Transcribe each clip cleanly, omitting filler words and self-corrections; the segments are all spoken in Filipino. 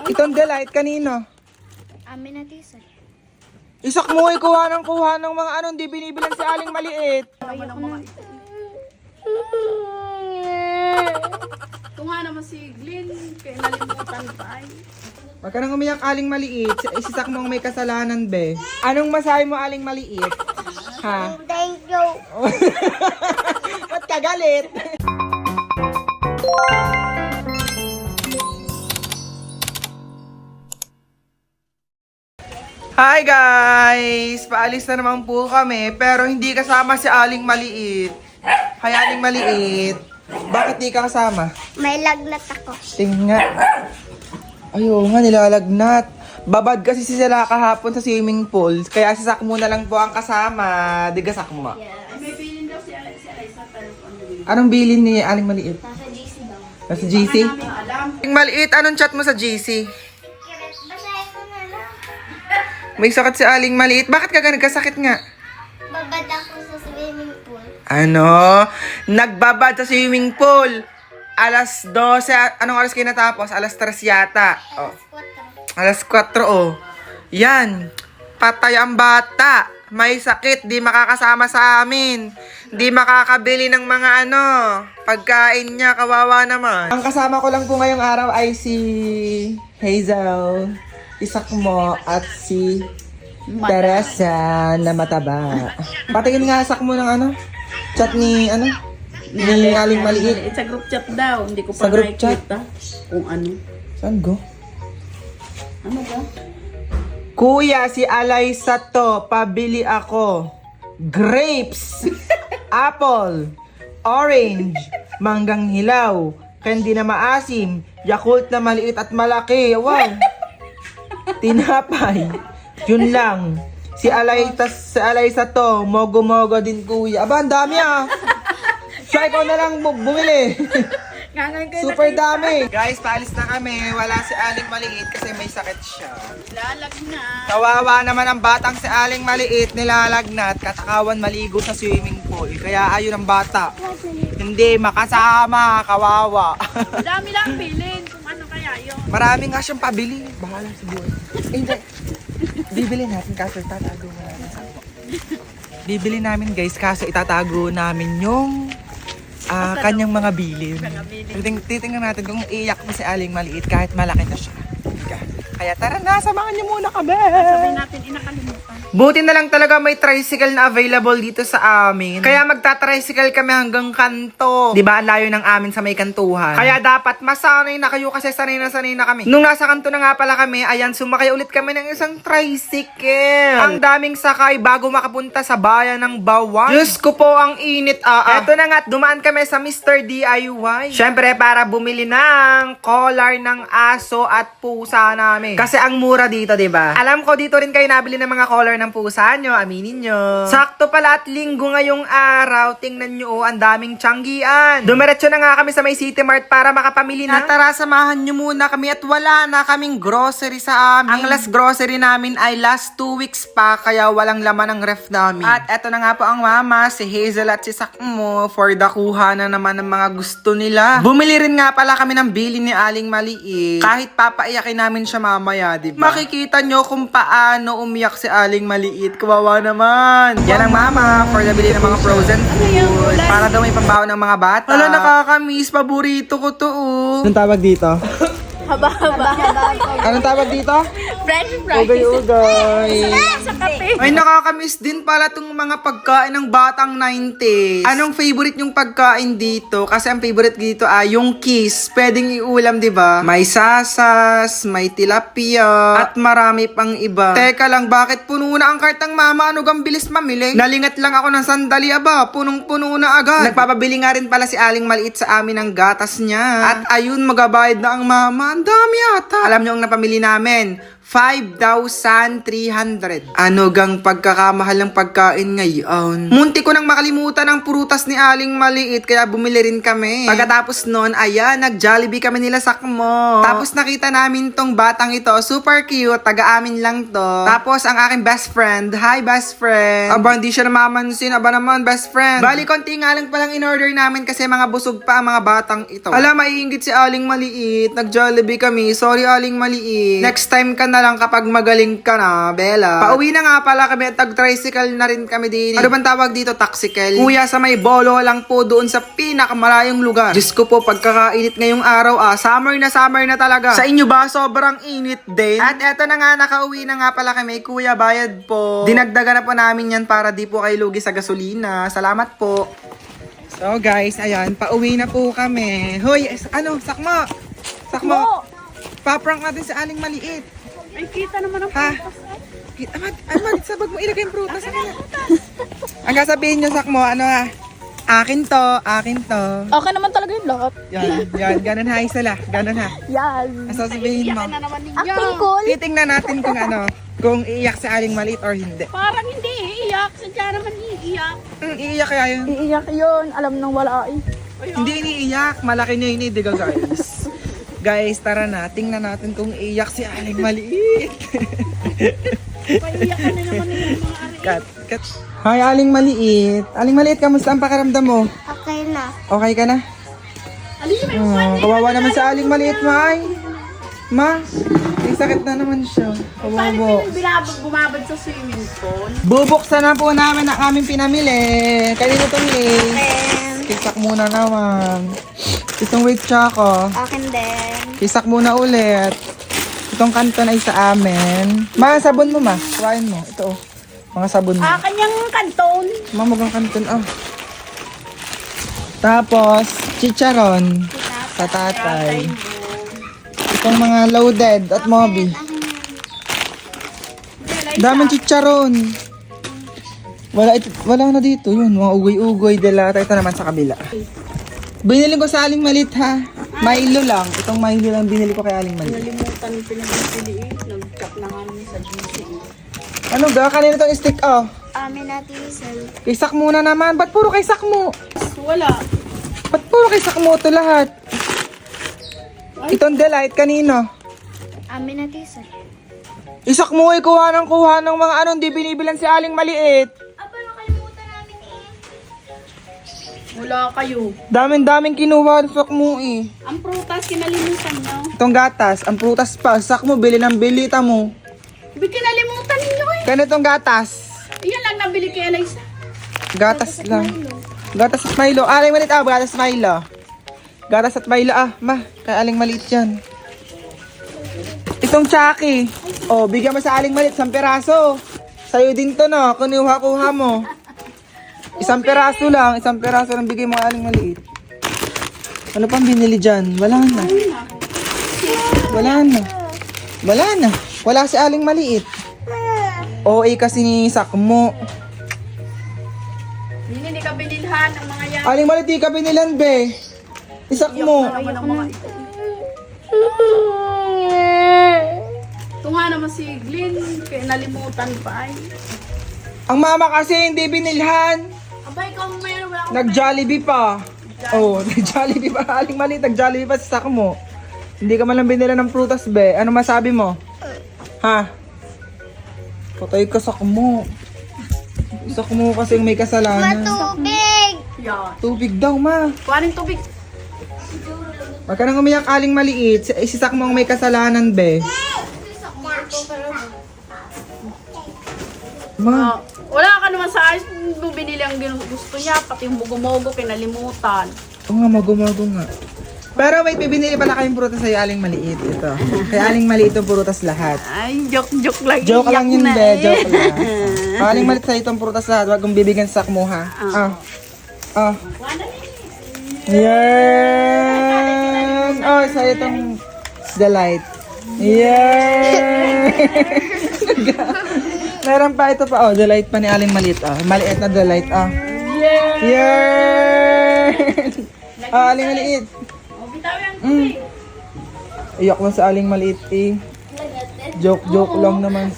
Itong delight kanino? Amin na tisan. Isak mo kuha ng mga ano, hindi binibilang si Aling maliit. Ayoko na. Ito nga naman si Glenn, kaya nalimutan pa ay. Huwag ka nang umiyak, Aling maliit. Isisak mo ang may kasalanan, be. Anong masahe mo, Aling maliit? Ha? Thank you. Ba't ka galit? Hi guys! Paalis na naman po kami, pero hindi kasama si Aling maliit. Hi, Aling maliit. Bakit di ka kasama? May lagnat ako. Tingnan nga. Ayaw nga, nilalagnat. Babad kasi sila kahapon sa swimming pool. Kaya si Sakmo na lang po ang kasama. Di ka Sakmo? May bilin daw si Eliza, pero ano din. Anong bilin ni Aling maliit? Nasa GC daw. Nasa GC? Namin alam. Aling maliit, anong chat mo sa GC? Basahin ko na lang. May sakit si Aling maliit. Bakit ka nagkasakit nga? Babad ako sa swimming pool. Ano? Nagbabad sa swimming pool. Alas 12. Anong oras kayo natapos? Alas 3 yata. Oh. Alas 4, oh. Yan. Patay ang bata. May sakit. Di makakasama sa amin. Di makakabili ng mga ano. Pagkain niya. Kawawa naman. Ang kasama ko lang po ngayong araw ay si Hazel, Isakmo, at si Teresa na mataba. Patingin nga Sakmo ng ano? Chat ni ano? Ni Aling maliit. It's a group chat daw, hindi ko Sa pa group chat? nakikita kung ano. Saan go? Ano ba? Kuya, si Alaysa to. Pabili ako. Grapes. Apple. Orange. Manggang hilaw. Candy na maasim. Yakult na maliit at malaki. Wow. Tinapay. Yun lang. Si Alaysa to. Mogo-mogo din kuya. Aba, ang dami ah. Siya, ikaw na lang bumili. Super dami. Guys, paalis na kami. Wala si Aling maliit kasi may sakit siya. Lalag na. Kawawa naman ang batang si Aling maliit, nilalagnat, katakawan maligo sa swimming pool. Kaya ayun ang bata. Hindi makasama, kawawa. Dami lang bilin kung ano kaya yun. Marami nga siyang pabili. Bahala sa buhay. Hindi. Bibili natin kaso itatago namin. Bibili namin guys kaso itatago namin yung kanyang mga bilin. Titingnan natin kung iiyak mo si Aling maliit kahit malaki na siya. Kaya tara na, samahan niyo muna kami. Sabihin natin, inakalimutan. Buti na lang talaga may tricycle na available dito sa amin. Kaya magta-tricycle kami hanggang kanto. Diba, ang layo ng amin sa may kantuhan. Kaya dapat masanay na kayo kasi sanay na kami. Nung nasa kanto na nga pala kami, ayan, sumakay ulit kami ng isang tricycle. Ang daming sakay bago makapunta sa bayan ng Bawan. Diyos ko po, ang init. Eto na nga, dumaan kami sa Mr. DIY. Syempre, para bumili ng collar ng aso at pusa namin. Kasi ang mura dito, diba? Alam ko dito rin kayo nabili ng mga collar ng pusa nyo, aminin nyo. Sakto pala at linggo ngayong araw, tingnan nyo, ang daming tiyanggian. Dumiretso na nga kami sa may City Mart para makapamili na. Tara, samahan nyo muna kami at wala na kaming grocery sa amin. Ang last grocery namin ay last 2 weeks pa, kaya walang laman ang ref namin. At eto na nga po ang mama, si Hazel at si Sakmo, for the kuha na naman ng mga gusto nila. Bumili rin nga pala kami ng bili ni Aling maliit. Kahit papaiyakin namin siya mamaya, diba? Makikita nyo kung paano umiyak si Aling maliit. Kawawa naman. Yan ang mama for the bili ng mga frozen food. Para daw may pambaon ng mga bata. Wala, nakakamiss. Paborito ko to. Anong tawag dito? Haba-haba. Anong tawag dito? French fries. Ugay-ugay. Sa kape. Ay, nakakamiss din pala tong mga pagkain ng batang 90s. Anong favorite yung pagkain dito? Kasi ang favorite dito ay yung kiss. Pwedeng iulam, di ba? May sasas, may tilapia, at marami pang iba. Teka lang, bakit puno na ang kartang mama? Ano gang bilis mamili? Nalingat lang ako ng sandali, aba. Punong-puno na agad. Nagpapabili nga rin pala si Aling maliit sa amin ng gatas niya. At ayun, magabayad na ang mama. Ang dami ata. Alam niyo ang napamili namin? 5,300. Ano gang pagkakamahal ng pagkain ngayon? Munti ko nang makalimutan ang prutas ni Aling Maliit kaya bumili rin kami. Pagkatapos nun, ayan, nag-Jollibee kami nila sakmo. Tapos nakita namin tong batang ito, super cute, taga-amin lang to. Tapos ang aking best friend, hi best friend. Aba, hindi siya namamansin, aba naman best friend. Bali, konti nga lang palang in-order namin kasi mga busog pa ang mga batang ito. Ala, maiinggit si Aling Maliit, nag-Jollibee kami, sorry Aling Maliit. Next time ka na lang kapag magaling ka na, Bella. Pauwi na nga pala kami at tag-tricycle na rin kami din. Ano bang tawag dito, taxicle? Kuya, sa may bolo lang po doon sa pinakamalayong lugar. Diyos ko po, pagkakainit ngayong araw summer na talaga. Sa inyo ba, sobrang init din? At eto na nga, nakauwi na nga pala kami. Kuya, bayad po. Dinagdagan na po namin yan para di po kayo lugi sa gasolina. Salamat po. So guys, ayan, pauwi na po kami. Hoy, ano, sakmo. Sakmo. Paprank natin si Aling Maliit. Ay, kita naman ang Ha? Amad, sabag mo ilagay yung prutas. Ang sasabihin nyo, sakmo, ano akin to. Okay naman talaga yung lahat. Yan, ganun ha, isa la, ganun ha. Yan. Ang sasabihin mo, Na naman ninyo. Acting cool. titingnan natin kung iiyak si Aling Maliit or hindi. Parang hindi iiyak. Sadya naman iiyak. Iiyak kaya yun? Iiyak yun. Alam nang wala eh. Hindi iniiyak, malaki na yun, diga guys. Guys, tara na, tingnan natin kung iiyak si Aling Maliit. Paiiyak ka na naman yung mga ari. Cut. Hi, Aling Maliit. Aling Maliit, kamusta ang pakiramdam mo? Okay na. Okay ka na? Alin yung may Kawawa naman sa Aling Maliit, May. Ma, may sakit na naman siya. Paano Kawawa. yung bumabad sa swimming pool? Bubuksan na po namin ang aming pinamili. Kanino itong Kisak muna naman. Itong wait choco. Akin din. Kisak muna ulit. Itong kanton ay sa amin. Ma, sabon mo ma. Kuhain mo. Ito oh. Mga sabon mo. Kanyang kanton. Mamugang kanton oh. Tapos, chicharon. Sa tatay. Itong mga loaded at mobi. Daming chicharon. Wala na dito. Yun, mga ugoy-ugoy. Delata. Ito naman sa kabila. Binili ko sa Aling Maliit ha. Milo lang. Itong Milo lang binili ko kay Aling Maliit. Nalimutan yung pinag-pili eh. Nag-chat na nga namin sa GC. Ano ga? Kanina itong stick oh. Amin natin isang. Kaysak muna naman. Ba't puro kaysak mo? Wala. Ba't puro kaysak mo ito lahat? Itong delight kanino? Amin natin isang. Isak mo ay kuha ng mga ano. Hindi binibilan si Aling Maliit. Aba, nakalimutan namin eh. Wala kayo. Daming kinuha. Isak mo eh. Ang prutas, kinalimutan nyo. Itong gatas. Ang prutas pa. Isak mo. Bili ng bilita mo. Ibig kinalimutan ninyo eh. Ganitong gatas. Iyan lang nabili kay Eliza. Gatas lang. Gatas at Milo. Aling Maliit gatas at Milo. Gatas at Milo ma. Kay Aling Maliit yan. Itong Chucky. Oh, bigyan mo sa Aling Maliit 1 piraso. Sa'yo din to no. Kuha mo. 1 piraso lang. 1 piraso lang bigay mo Aling Maliit. Ano pang binili dyan? Wala na. Wala si Aling Maliit. OA kasi ni Sakmo. Hindi ka binilhan ng mga yan. Aling Maliit, di ka binilan, be. Isak mo. Iyak na mga ito. Ito nga naman si Glenn. Kaya nalimutan pa ay. Ang mama kasi hindi binilhan. Abay, ikaw mayroon. Wala akong Nag-Jollibee pa. Oh, nag-Jollibee pa. Aling Maliit, nag-Jollibee pa sa Sakmo. Hindi ka man lang binila ng prutas, be. Ano masabi mo? Ha? Patay ka Sakmo. Sakmo kasi may kasalanan. Matubig! yan. Tubig daw, ma. Kuhanin tubig. Huwag ka nang umiyak, Aling Maliit. Si Sakmo ang may kasalanan, be. Ma. Wala ka naman sa ayos. Binili ang gusto niya. Pati yung bugomogo, kinalimutan. Oo nga, magumago nga. Pero wait, may binili pala kayong prutas sa'yo, Aling Maliit. Ito. Kaya Aling Maliit yung prutas lahat. Ay, joke lang. Joke lang yun, Iyak na be. eh. Joke lang. Aling Maliit sa'yo itong prutas lahat. Huwag kong bibigyan sa Sakmo, ha? Yan! Oh, sa'yo itong delight. Yan! Meron pa ito pa, delight pa ni Aling Maliit, Maliit na delight, Yan! Aling Maliit. O, bitaw yung tubig. Iyak na sa Aling Maliit, eh. Joke lang naman.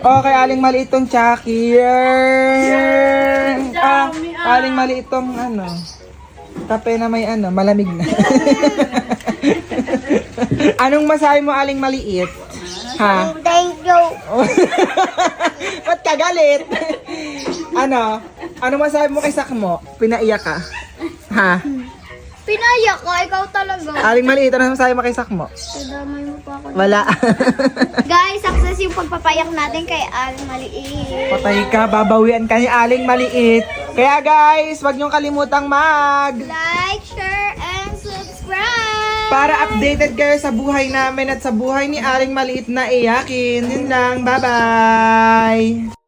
Okay, aling maliit tong Chucky. Aling maliit tong ano. Kape na may ano, malamig na. Anong masabi mo, aling maliit? Ha? Thank you. Ba't ka galit? Ano masabi mo kay Sakmo? Pinaiyak ka? Ha? Pinaya ka, ikaw talaga. Aling maliit, ano masabi mo kay Sakmo? Kadamay mo pa ako. Wala. Guys, success yung pagpapayak natin kay Aling Maliit. Patay ka, babawian ka ni aling maliit. Kaya guys, wag niyong kalimutang Like, share, and subscribe. para updated kayo sa buhay namin at sa buhay ni aling maliit na iyakin. Yun lang, bye-bye!